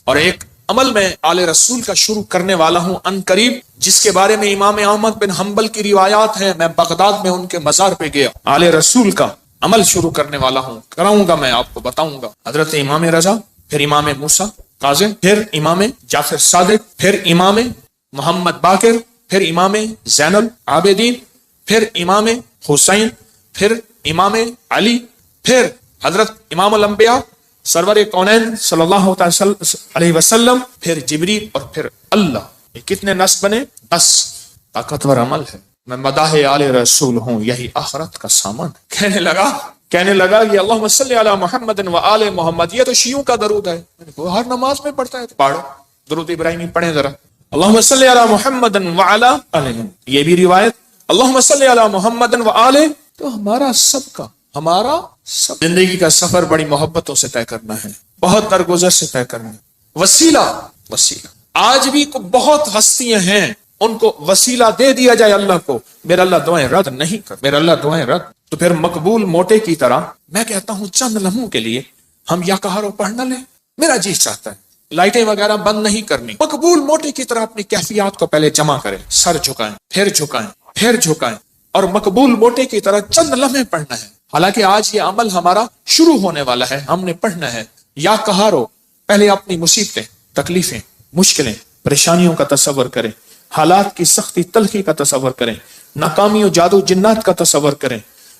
اور ایک عمل میں آل رسول کا شروع کرنے والا ہوں ان قریب، جس کے بارے میں امام احمد بن حنبل کی روایات ہیں. میں بغداد میں ان کے مزار پہ گیا، آل رسول کا عمل شروع کرنے والا ہوں، کراؤں گا، میں آپ کو بتاؤں گا. حضرت امام رضا، پھر امام موسیٰ کاظم، پھر امام جعفر صادق، پھر امام محمد باقر، پھر امام زین العابدین، پھر امام حسین، پھر امام علی، پھر حضرت امام الانبیاء سرور کونین صلی اللہ علیہ وسلم، پھر جبریل، اور پھر اللہ. یہ کتنے نصب بنے؟ 10. طاقتور عمل ہے. میں مداح آل رسول ہوں، یہی آخرت کا سامان. کہنے لگا یہ اللہم صلی علی محمد و آل محمد، یہ تو شیعوں کا درود ہے. وہ ہر نماز میں پڑھتا ہے، پڑھو درود ابراہیمی پڑھیں ذرا. اللہم صلی علی محمد و آل، یہ بھی روایت اللہم صلی علی محمد و آل. تو ہمارا سب زندگی کا سفر بڑی محبتوں سے طے کرنا ہے، بہت درگزر سے طے کرنا ہے. وسیلہ آج بھی بہت ہستیاں ہیں، ان کو وسیلہ دے دیا جائے اللہ کو، میرا اللہ دعائیں رد نہیں کر، میرا اللہ دعائیں رد. تو پھر مقبول موٹے کی طرح میں کہتا ہوں چند لمحوں کے لیے ہم یا کہارو پڑھ نہ لیں. میرا جی چاہتا ہے لائٹیں وغیرہ بند نہیں کرنی، مقبول موٹے کی طرح اپنی کیفیات کو پہلے جمع کریں، سر جھکائیں، پھر جھکائیں، اور مقبول موٹے کی طرح چند لمحے پڑھنا ہے. حالانکہ آج یہ عمل ہمارا شروع ہونے والا ہے، ہم نے پڑھنا ہے. یا کہارو پہلے اپنی مصیبتیں، تکلیفیں، مشکلیں، پریشانیوں کا تصور کریں، حالات کی سختی تلخی کا تصور کریں، ناکامی و جادو جنات کا تصور کریں،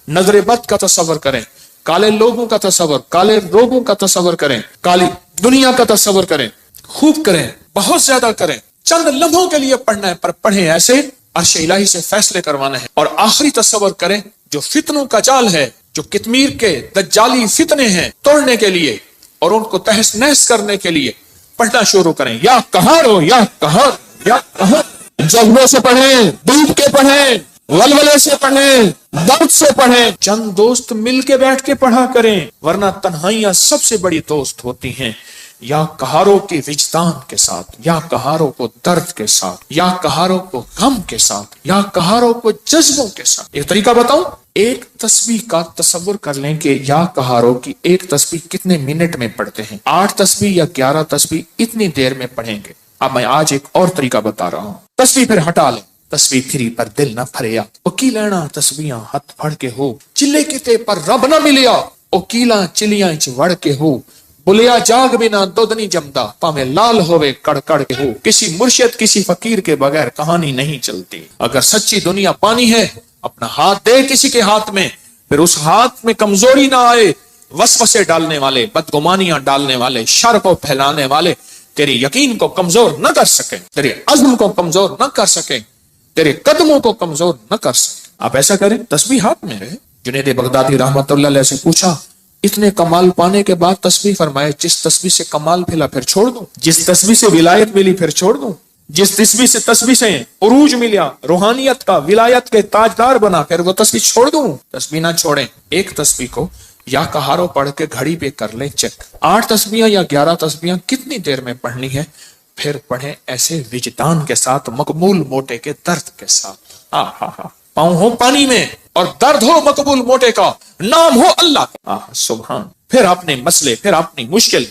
نظر بد کا تصور کریں، کالے لوگوں کا تصور، کالے روگوں کا تصور کریں، کالی دنیا کا تصور کریں. خوب کریں، بہت زیادہ کریں. چند لمحوں کے لیے پڑھنا ہے، پر پڑھیں ایسے عرش الہی سے فیصلے کروانا ہے. اور آخری تصور کریں، جو فتنوں کا جال ہے، جو کتمیر کے دجالی فتنے ہیں، توڑنے کے لیے اور ان کو تہس نہس کرنے کے لیے پڑھنا شروع کریں. یا کہارو، یا کہار، یا کہار. جذبے سے پڑھیں، ڈوب کے پڑھیں، ولولے سے پڑھیں، درد سے پڑھیں. چند دوست مل کے بیٹھ کے پڑھا کریں، ورنہ تنہائیاں سب سے بڑی دوست ہوتی ہیں. یا کہاروں کے وجدان کے ساتھ، یا کہاروں کو درد کے ساتھ، یا کہاروں کو غم کے ساتھ، یا کہاروں کو جذبوں کے ساتھ. ایک طریقہ بتاؤں، ایک تسبیح کا تصور کر لیں کہ یا کہاروں کی ایک تسبیح کتنے منٹ میں پڑھتے ہیں. 8 تسبیح یا 11 تسبیح اتنی دیر میں پڑھیں گے. اب میں آج ایک اور طریقہ بتا رہا ہوں. تسبیح پھر ہٹا لیں، تسبیح پھری پر دل نہ پھریا، اوکی لینا تسبیحاں ہتھ پھڑ کے ہو، چلے کتے پر رب نہ ملیا، اوکیلاں چلیاں چ وڑ کے ہو، بلیا جاگ بنا دودھ نہیں جمدا، پاویں لال ہوئے کڑ کڑ کے ہو. کسی مرشد کسی فقیر کے بغیر کہانی نہیں چلتی. اگر سچی دنیا پانی ہے، اپنا ہاتھ دے کسی کے ہاتھ میں، پھر اس ہاتھ میں کمزوری نہ آئے. وسوسے ڈالنے والے، بدگمانیاں ڈالنے والے، شر کو پھیلانے والے تیرے یقین کو کمزور نہ کر سکیں، تیرے عزم کو کمزور نہ کر سکیں، تیرے قدموں کو کمزور نہ کر سکیں. آپ ایسا کریں، تسبیح ہاتھ میں رہے. جنید بغدادی رحمت اللہ علیہ سے پوچھا اتنے کمال پانے کے بعد تسبیح، فرمائے جس تسبیح سے کمال ملا پھر چھوڑ دوں، جس تسبیح سے ولایت ملی پھر چھوڑ دوں، جس تسبیح سے عروج ملا، روحانیت کا، ولایت کے تاجدار بنا، پھر وہ تسبیح چھوڑ دوں. تسبیح نہ چھوڑیں. ایک تسبیح کو یا کہارو پڑھ کے گھڑی پہ کر لیں چیک، 8 تسبیحاں یا 11 تسبیحاں کتنی دیر میں پڑھنی ہے. پھر پڑھیں ایسے وجدان کے ساتھ، مقبول موٹے کے درد کے ساتھ. پاؤں ہو پانی میں اور درد ہو مقبول موٹے کا، نام ہو اللہ کا. سبحان. پھر اپنے مسئلے، پھر اپنی مشکل،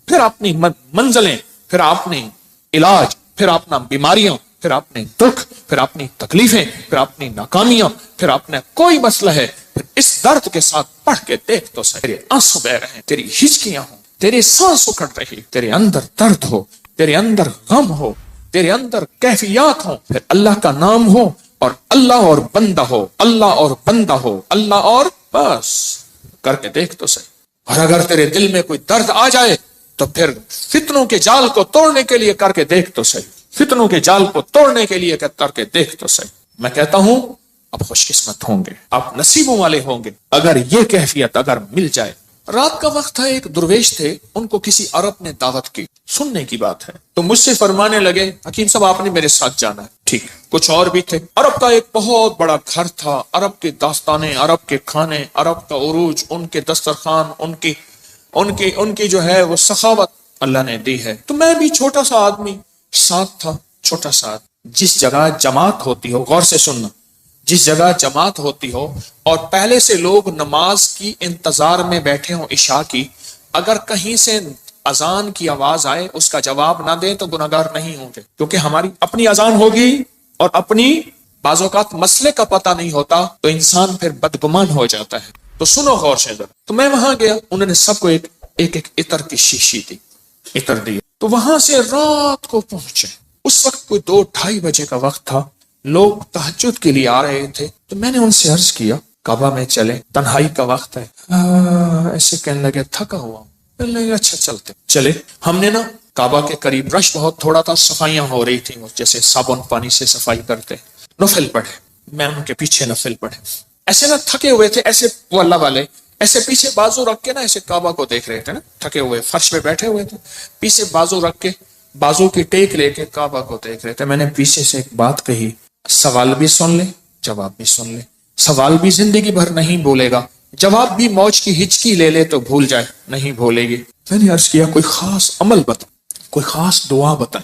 پھر اپنی منزلیں، پھر اپنے علاج، پھر اپنا بیماریاں، پھر اپنے دکھ، پھر اپنی تکلیفیں، پھر اپنی ناکامیاں، پھر اپنا کوئی مسئلہ ہے، پھر اس درد کے ساتھ پڑھ کے دیکھ تو صحیح. تیرے آنسو بہ رہے ہیں، تیری ہچکیاں ہوں، تیرے سانس اکھڑ رہی، تیرے اندر درد ہو، تیرے اندر غم ہو، تیرے اندر کیفیات ہوں، پھر اللہ کا نام ہو اور اللہ اور بندہ ہو، اللہ اور بندہ ہو، اللہ اور بس کر کے دیکھ تو صحیح. اور اگر تیرے دل میں کوئی درد آ جائے تو پھر فتنوں کے جال کو توڑنے کے لیے کر کے دیکھ تو صحیح. فتنوں کے جال کو توڑنے کے لیے کر کے دیکھ تو صحیح. میں کہتا ہوں آپ خوش قسمت ہوں گے، آپ نصیبوں والے ہوں گے اگر یہ کیفیت اگر مل جائے. رات کا وقت تھا، ایک درویش تھے، ان کو کسی عرب نے دعوت کی. سننے کی بات ہے تو مجھ سے فرمانے لگے حکیم صاحب آپ نے میرے ساتھ جانا ہے. ٹھیک ہے. کچھ اور بھی تھے. عرب کا ایک بہت بڑا گھر تھا، عرب کے داستانیں، عرب کے کھانے، عرب کا عروج، ان کے دسترخوان، ان کی جو ہے وہ سخاوت اللہ نے دی ہے. تو میں بھی چھوٹا سا آدمی ساتھ تھا، چھوٹا سا. جس جگہ جماعت ہوتی ہو، غور سے سننا، جس جگہ جماعت ہوتی ہو اور پہلے سے لوگ نماز کی انتظار میں بیٹھے ہوں عشاء کی، اگر کہیں سے اذان کی آواز آئے اس کا جواب نہ دیں تو گناہگار نہیں ہوں گے، کیونکہ ہماری اپنی اذان ہوگی اور اپنی بعض اوقات مسئلے کا پتہ نہیں ہوتا تو انسان پھر بدگمان ہو جاتا ہے۔ تو سنو غور سے ذرا۔ تو میں وہاں گیا، انہوں نے سب کو ایک عطر کی شیشی دی، عطر دی۔ تو وہاں سے رات کو پہنچے، اس وقت کوئی 2-2:30 بجے کا وقت تھا، لوگ تہجد کے لیے آ رہے تھے۔ تو میں نے ان سے عرض کیا کعبہ میں چلے، تنہائی کا وقت ہے۔ ایسے کہنے لگے تھکا ہوا، کہنے لگے اچھا چلتے چلے۔ ہم نے نا کعبہ کے قریب رش بہت تھوڑا تھا، صفائیاں ہو رہی تھیں جیسے صابن پانی سے صفائی کرتے، نفل پڑھے، میں ان کے پیچھے نفل پڑھے۔ ایسے نہ تھکے ہوئے تھے، ایسے وہ اللہ والے ایسے پیچھے بازو رکھ کے نا ایسے کعبہ کو دیکھ رہے تھے نا، تھکے ہوئے فرش پہ بیٹھے ہوئے تھے، پیچھے بازو رکھ کے بازو کی ٹیک لے کے کعبہ کو دیکھ رہے تھے۔ میں نے پیچھے سے ایک بات کہی، سوال بھی سن لے جواب بھی سن لے، سوال بھی زندگی بھر نہیں بولے گا، جواب بھی موج کی ہچکی لے لے تو بھول جائے، نہیں بھولے گی۔ میں نے عرض کیا کوئی خاص عمل بتا، کوئی خاص دعا بتا۔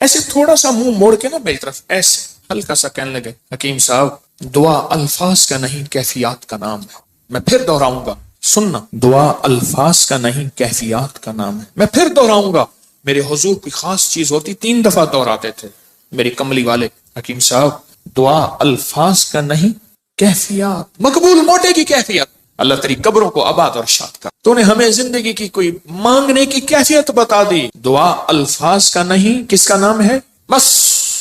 ایسے تھوڑا سا منہ موڑ کے نا میری طرف ایسے ہلکا سا کہنے لگے حکیم صاحب دعا الفاظ کا نہیں کیفیات کا نام ہے۔ میں پھر دہراؤں گا، سننا، دعا الفاظ کا نہیں کیفیات کا نام ہے۔ میں پھر دہراؤں گا، میرے حضور کوئی خاص چیز ہوتی 3 دفعہ دہراتے تھے میری کملی والے، حکیم صاحب دعا الفاظ کا نہیں کیفیات، مقبول موٹے کی کیفیت۔ اللہ تیری قبروں کو آباد اور شاد کر، تو نے ہمیں زندگی کی کوئی مانگنے کی کیفیت بتا دی۔ دعا الفاظ کا نہیں کس کا نام ہے؟ بس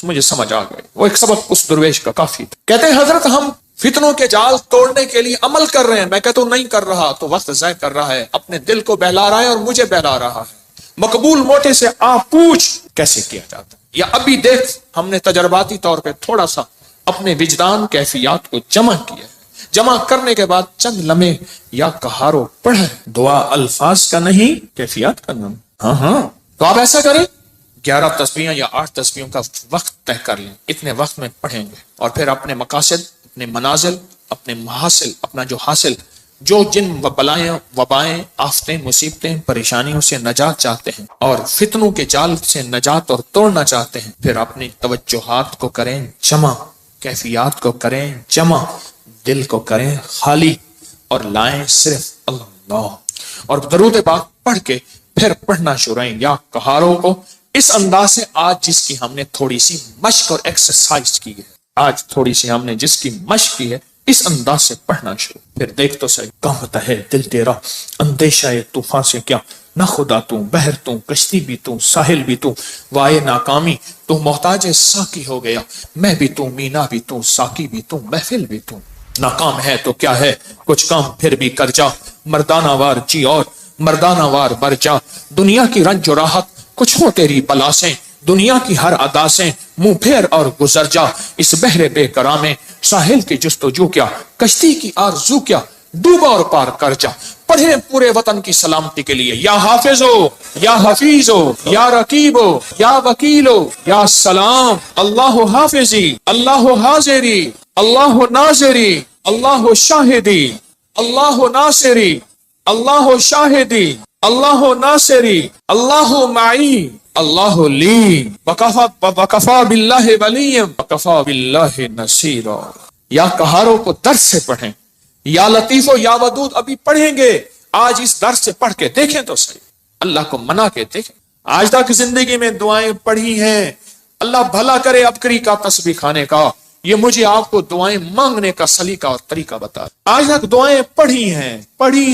مجھے سمجھ آ گئی، وہ ایک سبق اس درویش کا کافی تھا۔ کہتے ہیں حضرت ہم فتنوں کے جال توڑنے کے لیے عمل کر رہے ہیں، میں کہتا ہوں نہیں کر رہا تو وقت ضائع کر رہا ہے، اپنے دل کو بہلا رہا ہے اور مجھے بہلا رہا ہے۔ مقبول موٹے سے آپ پوچھ کیسے کیا جاتا ہے، یا ابھی دیکھ ہم نے تجرباتی طور پہ تھوڑا سا اپنے وجدان کیفیات کو جمع کیا ہے، جمع کرنے کے بعد چند لمحے یا کہارو پڑھے، دعا الفاظ کا نہیں کیفیات کا نام۔ ہاں تو آپ ایسا کریں 11 تسبیحیں یا 8 تسبیحوں کا وقت طے کر لیں، اتنے وقت میں پڑھیں گے، اور پھر اپنے مقاصد، اپنے منازل، اپنے محاصل، اپنا جو حاصل، جو جن بلائیں وبائیں آفتیں مصیبتیں پریشانیوں سے نجات چاہتے ہیں اور فتنوں کے جال سے نجات اور توڑنا چاہتے ہیں، پھر اپنی توجہات کو کریں جمع، کیفیات کو کریں جمع، دل کو کریں خالی اور لائیں صرف اللہ، اور درود پاک پڑھ کے پھر پڑھنا شروع کریں یا کہاروں کو اس انداز سے۔ آج جس کی ہم نے تھوڑی سی مشق اور ایکسرسائز کی ہے، آج تھوڑی سی ہم نے جس کی مشق کی ہے، اس انداز سے پڑھنا شروع، پھر دیکھ تو صحیح کانپتا ہے دل تیرا اندیشہ طوفان سے کیا، نہ خدا تو بحر تو کشتی بھی تو ساحل بھی تو، وائے ناکامی تو محتاج ساقی ہو گیا، میں بھی تو مینا بھی تو ساقی بھی تو محفل بھی تو، ناکام ہے تو کیا ہے کچھ کام پھر بھی کر جا، مردانہ وار جی اور مردانہ وار بر جا، دنیا کی رنج و راحت کچھ ہو تیری بلا سے، دنیا کی ہر ادا سے منہ پھیر اور گزر جا، اس بحر بے کرا میں ساحل کی جستجو کیا، کشتی کی آرزو کیا، ڈوبا اور پار کر جا، پڑھیں پورے وطن کی سلامتی کے لیے یا حافظ ہو یا حفیظ ہو یا رقیب ہو یا وکیل ہو یا سلام، اللہ حافظی اللہ حاضری اللہ ناظری اللہ شاہدی اللہ ناصری اللہ شاہدی اللہ ناصری اللہ معی اللہ لی وکفا باللہ ولی وکفا باللہ نصیرا۔ یا کہاروں کو درس سے پڑھیں، یا لطیف و یا ودود ابھی پڑھیں گے، آج اس درس سے پڑھ کے دیکھیں تو صحیح، اللہ کو منا کے دیکھیں۔ آج تک زندگی میں دعائیں پڑھی ہیں، اللہ بھلا کرے ابکری کا تسبیح کھانے کا، یہ مجھے آپ کو دعائیں مانگنے کا سلیقہ اور طریقہ بتا۔ آج تک دعائیں پڑھی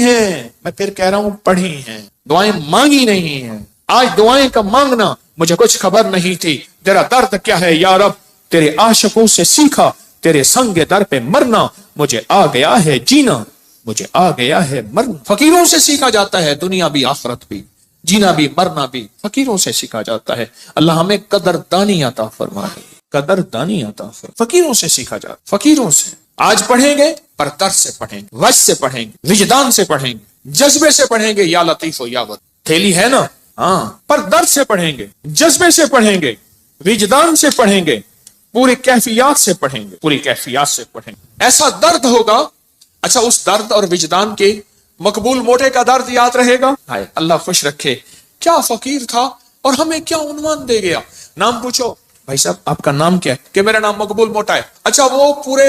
ہیں، میں پھر کہہ رہا ہوں پڑھی ہیں، دعائیں مانگی نہیں ہیں۔ آج دعائیں کا مانگنا مجھے کچھ خبر نہیں تھی، تیرا درد کیا ہے یا رب، تیرے عاشقوں سے سیکھا، تیرے سنگ در پہ مرنا، مجھے آ گیا ہے جینا، مجھے آ گیا ہے مرنا۔ فقیروں سے سیکھا جاتا ہے دنیا بھی آخرت بھی، جینا بھی مرنا بھی فقیروں سے سیکھا جاتا ہے۔ اللہ ہمیں قدردانی عطا فرمائے، قدردانی عطا فرمائے۔ فقیروں سے سیکھا جاتا، فقیروں سے۔ آج پڑھیں گے پر درد سے پڑھیں گے، وجد سے پڑھیں گے، وجدان سے پڑھیں گے، جذبے سے پڑھیں گے، یا لطیف و یا ود، تھیلی ہے نا، ہاں، پر درد سے پڑھیں گے، جذبے سے پڑھیں گے، وجدان سے پڑھیں گے، پوری کیفیات سے پڑھیں گے، پوری کیفیات سے پڑھیں گے۔ ایسا درد ہوگا، اچھا اس درد اور وجدان کے مقبول موٹے کا درد یاد رہے گا، ہائے اللہ خوش رکھے، کیا فقیر تھا اور ہمیں کیا عنوان دے گیا۔ نام پوچھو، بھائی صاحب آپ کا نام کیا ہے؟ کہ میرا نام مقبول موٹا ہے۔ اچھا وہ پورے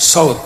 100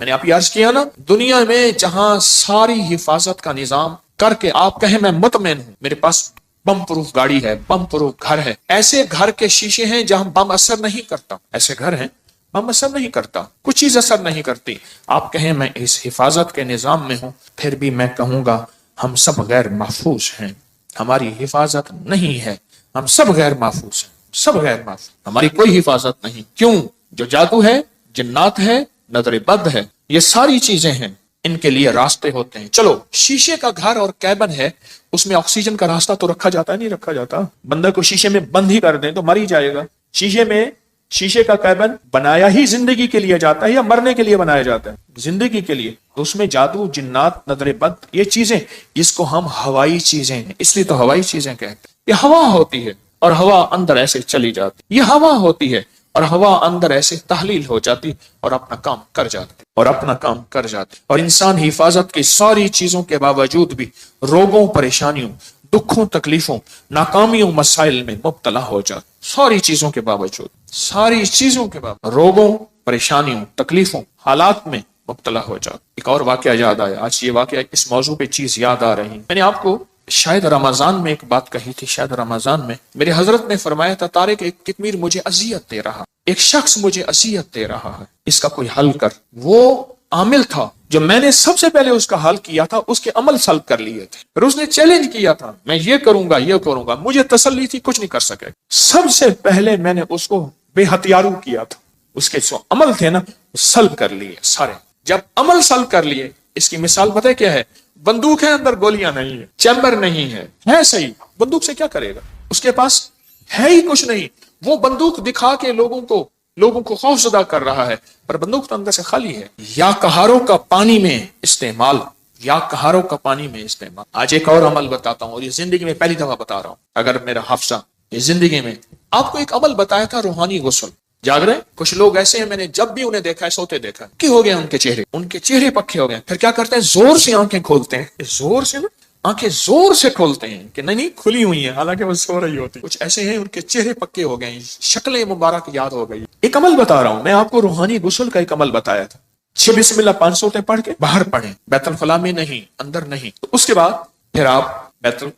میں نے آپ عرض کیا نا، دنیا میں جہاں ساری حفاظت کا نظام کر کے آپ کہیں میں مطمئن ہوں، میرے پاس بم پروف گاڑی ہے، بم پروف گھر ہے، ایسے گھر کے شیشے ہیں جہاں بم اثر نہیں کرتا، ایسے گھر ہیں بم اثر نہیں کرتا، کچھ چیز اثر نہیں کرتی، آپ کہیں میں اس حفاظت کے نظام میں ہوں، پھر بھی میں کہوں گا ہم سب غیر محفوظ ہیں، ہماری حفاظت نہیں ہے، ہم سب غیر محفوظ ہیں، سب غیر محفوظ، ہماری کوئی حفاظت نہیں۔ کیوں؟ جو جادو ہے، جنات ہے، نظر بد ہے، یہ ساری چیزیں ہیں، ان کے لیے راستے ہوتے ہیں۔ چلو شیشے کا گھر اور کیبن ہے، اس میں آکسیجن کا راستہ تو رکھا جاتا ہے، نہیں رکھا جاتا؟ بندہ کو شیشے میں بند ہی کر دیں تو مر ہی جائے گا۔ شیشے کا کیبن بنایا ہی زندگی کے لیے جاتا ہے یا مرنے کے لیے بنایا جاتا ہے؟ زندگی کے لیے۔ تو اس میں جادو، جنات، نظر بد، یہ چیزیں، اس کو ہم ہوائی چیزیں ہیں، اس لیے تو ہوائی چیزیں کہتے ہیں۔ یہ ہوا ہوتی ہے اور ہوا اندر ایسے چلی جاتی، یہ ہوا ہوتی ہے اور ہوا اندر ایسے تحلیل ہو جاتی اور اپنا کام کر جاتی اور انسان حفاظت کی ساری چیزوں کے باوجود بھی روگوں، پریشانیوں، دکھوں، تکلیفوں، ناکامیوں، مسائل میں مبتلا ہو جاتا، ساری چیزوں کے باوجود، روگوں، پریشانیوں، تکلیفوں، حالات میں مبتلا ہو جاتا۔ ایک اور واقعہ یاد آیا، آج یہ واقعہ اس موضوع پہ چیز یاد آ رہی، میں نے آپ کو شاید رمضان میں ایک بات کہی تھی، شاید رمضان میں میرے حضرت نے فرمایا تھا، طارق ایک کتمیر مجھے اذیت دے رہا، ایک شخص مجھے اذیت دے رہا ہے، اس کا کوئی حل کر۔ وہ عامل تھا جو میں نے سب سے پہلے اس کا حل کیا تھا، اس کے عمل سلب کر لیے تھے، پھر اس نے چیلنج کیا تھا میں یہ کروں گا، مجھے تسلی تھی کچھ نہیں کر سکے، سب سے پہلے میں نے اس کو بے ہتھیارو کیا تھا، اس کے جو عمل تھے نا سلب کر لیے سارے۔ جب عمل سلب کر لیے، اس کی مثال پتہ ہے کیا ہے؟ بندوق ہے، اندر گولیاں نہیں ہے، چیمبر نہیں ہے صحیح، بندوق سے کیا کرے گا؟ اس کے پاس ہے ہی کچھ نہیں، وہ بندوق دکھا کے لوگوں کو خوف زدہ کر رہا ہے، پر بندوق تو اندر سے خالی ہے۔ یا کہاروں کا پانی میں استعمال، آج ایک اور عمل بتاتا ہوں، اور یہ زندگی میں پہلی دفعہ بتا رہا ہوں، اگر میرا حافظہ یہ زندگی میں آپ کو ایک عمل بتایا تھا، روحانی غسل۔ جاگ رہے کچھ لوگ ایسے ہیں، میں نے جب بھی انہیں دیکھا ہے سوتے دیکھا ہے، کہ ہو گئے ان کے چہرے پکے ہو گئے، پھر کیا کرتے ہیں؟ زور سے آنکھیں کھولتے ہیں، آنکھیں زور سے کھولتے ہیں کہ نہیں کھلی ہوئی ہیں، حالانکہ وہ سو رہی ہوتی۔ کچھ ایسے ہیں ان کے چہرے پکے ہو گئے ہیں، شکلیں مبارک یاد ہو گئی۔ ایک عمل بتا رہا ہوں میں آپ کو، روحانی غسل کا ایک عمل بتایا تھا، 6 بسم اللہ 5 سورتیں پڑھ کے باہر پڑھیں، بیت الخلاء میں نہیں، اندر نہیں، تو اس کے بعد پھر آپ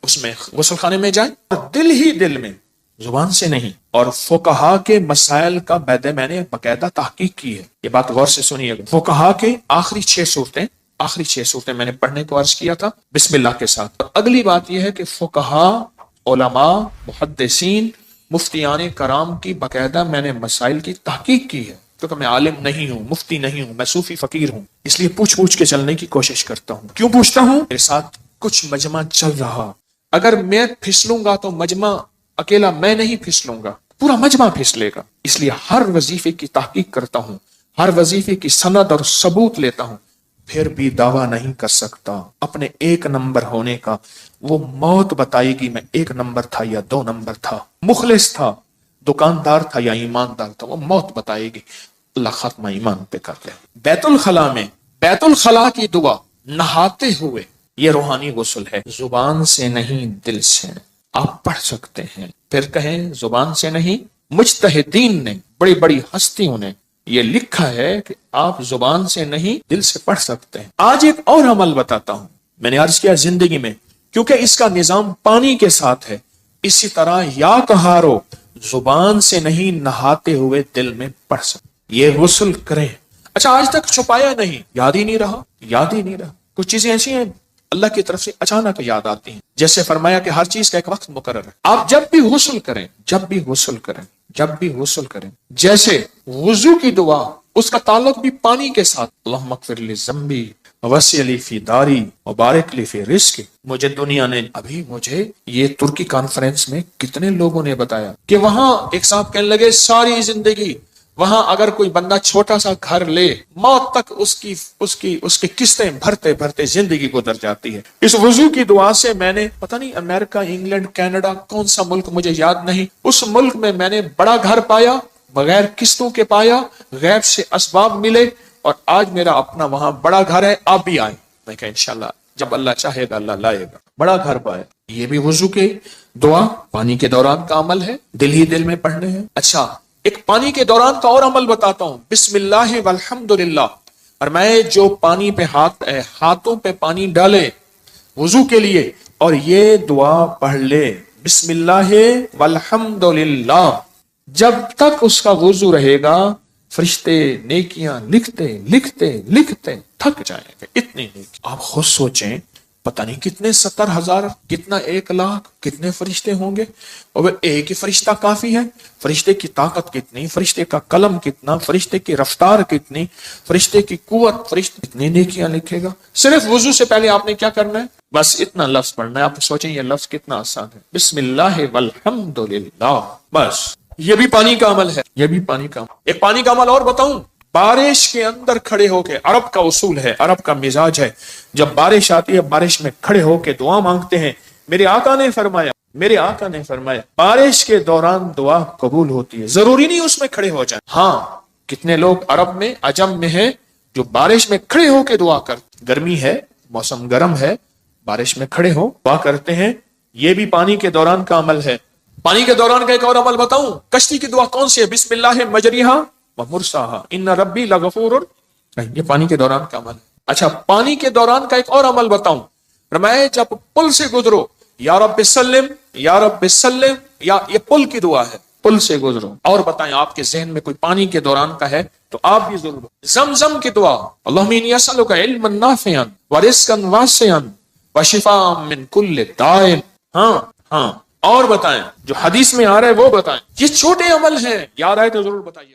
اس میں غسل خانے میں جائیں، اور دل ہی دل میں، زبان سے نہیں۔ اور فقہا کے مسائل کا میں نے باقاعدہ تحقیق کی ہے، یہ بات غور سے سنیے گا۔ فقہا کے آخری 6 صورتیں میں نے پڑھنے کو عرض کیا تھا بسم اللہ کے ساتھ۔ اور اگلی بات یہ ہے کہ فقہا، علماء، محدثین، مفتیان کرام کی باقاعدہ میں نے مسائل کی تحقیق کی ہے، کیونکہ میں عالم نہیں ہوں، مفتی نہیں ہوں، میں صوفی فقیر ہوں، اس لیے پوچھ کے چلنے کی کوشش کرتا ہوں۔ کیوں پوچھتا ہوں؟ میرے ساتھ کچھ مجمع چل رہا، اگر میں پھسلوں گا تو مجمع اکیلا میں نہیں پھسلوں گا، پورا مجمع پھسلے گا، اس لیے ہر وظیفے کی تحقیق کرتا ہوں، ہر وظیفے کی سند اور ثبوت لیتا ہوں، پھر بھی دعویٰ نہیں کر سکتا اپنے 1 نمبر ہونے کا۔ وہ موت بتائے گی میں 1 نمبر تھا یا 2 نمبر تھا، مخلص تھا، دکاندار تھا یا ایماندار تھا، وہ موت بتائے گی۔ اللہ خاتمہ ایمان پہ کر لے۔ بیت الخلاء کی دعا نہاتے ہوئے، یہ روحانی غسل ہے، زبان سے نہیں دل سے آپ پڑھ سکتے ہیں۔ پھر کہیں زبان سے نہیں، مجتہدین نے، بڑی بڑی ہستیوں نے یہ لکھا ہے کہ آپ زبان سے نہیں دل سے پڑھ سکتے ہیں۔ آج ایک اور عمل بتاتا ہوں، میں نے عرض کیا زندگی میں، کیونکہ اس کا نظام پانی کے ساتھ ہے، اسی طرح یا کہارو، زبان سے نہیں نہاتے ہوئے دل میں پڑھ سکتے، یہ غسل کریں۔ اچھا آج تک چھپایا نہیں، یاد ہی نہیں رہا۔ کچھ چیزیں ایسی ہیں اللہ کی طرف سے اچانک یاد آتی ہیں، جیسے فرمایا کہ ہر چیز کا ایک وقت مقرر ہے۔ آپ جب بھی غسل کریں، جیسے وضو کی دعا، اس کا تعلق بھی پانی کے ساتھ، اللہم اغفر لی ذنبی وسع لی فی داری وبارک لی فی رزقی۔ مجھے یہ ترکی کانفرنس میں کتنے لوگوں نے بتایا کہ وہاں ایک صاحب کہنے لگے ساری زندگی وہاں اگر کوئی بندہ چھوٹا سا گھر لے، موت تک اس کی قسطیں بھرتے زندگی گزر جاتی ہے۔ اس وضو کی دعا سے میں نے پتہ نہیں امریکہ، انگلینڈ، کینیڈا، کون سا ملک مجھے یاد نہیں، اس ملک میں نے بڑا گھر پایا، بغیر قسطوں کے پایا، غیب سے اسباب ملے، اور آج میرا اپنا وہاں بڑا گھر ہے، آپ بھی آئیں۔ میں کہا انشاءاللہ جب اللہ چاہے گا اللہ لائے گا، بڑا گھر پائے۔ یہ بھی وضو کے دعا پانی کے دوران کا عمل ہے، دل ہی دل میں پڑھنے ہیں۔ اچھا ایک پانی کے دوران کا اور عمل بتاتا ہوں، بسم اللہ والحمد للہ اور میں جو پانی پہ ہاتھوں پہ پانی ڈالے وضو کے لیے اور یہ دعا پڑھ لے بسم اللہ والحمد للہ، جب تک اس کا وضو رہے گا فرشتے نیکیاں لکھتے لکھتے لکھتے تھک جائیں گے، اتنی نیکی۔ آپ خود سوچیں، پتہ نہیں کتنے 70,000، کتنا 1,00,000، کتنے فرشتے ہوں گے، اور ایک ہی فرشتہ کافی ہے؟ فرشتے کی طاقت کتنی، فرشتے کا قلم کتنا، فرشتے کی رفتار کتنی، فرشتے کی قوت، فرشتے کتنی نیکیاں لکھے گا۔ صرف وضو سے پہلے آپ نے کیا کرنا ہے؟ بس اتنا لفظ پڑھنا ہے۔ آپ سوچیں یہ لفظ کتنا آسان ہے، بسم اللہ والحمد للہ، بس یہ بھی پانی کا عمل ہے، یہ بھی پانی کا عمل۔ ایک پانی کا عمل اور بتاؤں، بارش کے اندر کھڑے ہو کے، عرب کا اصول ہے، عرب کا مزاج ہے، جب بارش آتی ہے بارش میں کھڑے ہو کے دعا مانگتے ہیں۔ میرے آقا نے فرمایا بارش کے دوران دعا قبول ہوتی ہے، ضروری نہیں اس میں کھڑے ہو جائیں۔ ہاں، کتنے لوگ عرب میں عجم میں ہیں جو بارش میں کھڑے ہو کے دعا کرتے، گرمی ہے، موسم گرم ہے، بارش میں کھڑے ہو دعا کرتے ہیں، یہ بھی پانی کے دوران کا عمل ہے۔ پانی کے دوران کا ایک اور عمل بتاؤں، کشتی کی دعا کون سی ہے؟ بسم اللہ مجریہا ومرساہا ان ربی لغفور، یہ پانی کے دوران کا عمل ہے۔ اچھا، پانی کے دوران کا ایک اور عمل بتاؤں، فرمایا جب پل سے گزرو یا رب سلم یا رب سلم، یا یہ پل کی دعا ہے، پل سے گزرو۔ اور بتائیں آپ کے ذہن میں کوئی پانی کے دوران کا ہے تو آپ بھی ضرور۔ زمزم کی دعا، اللہم انی اسألک علما نافعا ورزقا واسعا وشفاء من کل داء۔ ہاں، اور بتائیں جو حدیث میں آ رہا ہے وہ بتائیں۔ یہ چھوٹے عمل ہیں، یاد آئے تو ضرور بتائیے۔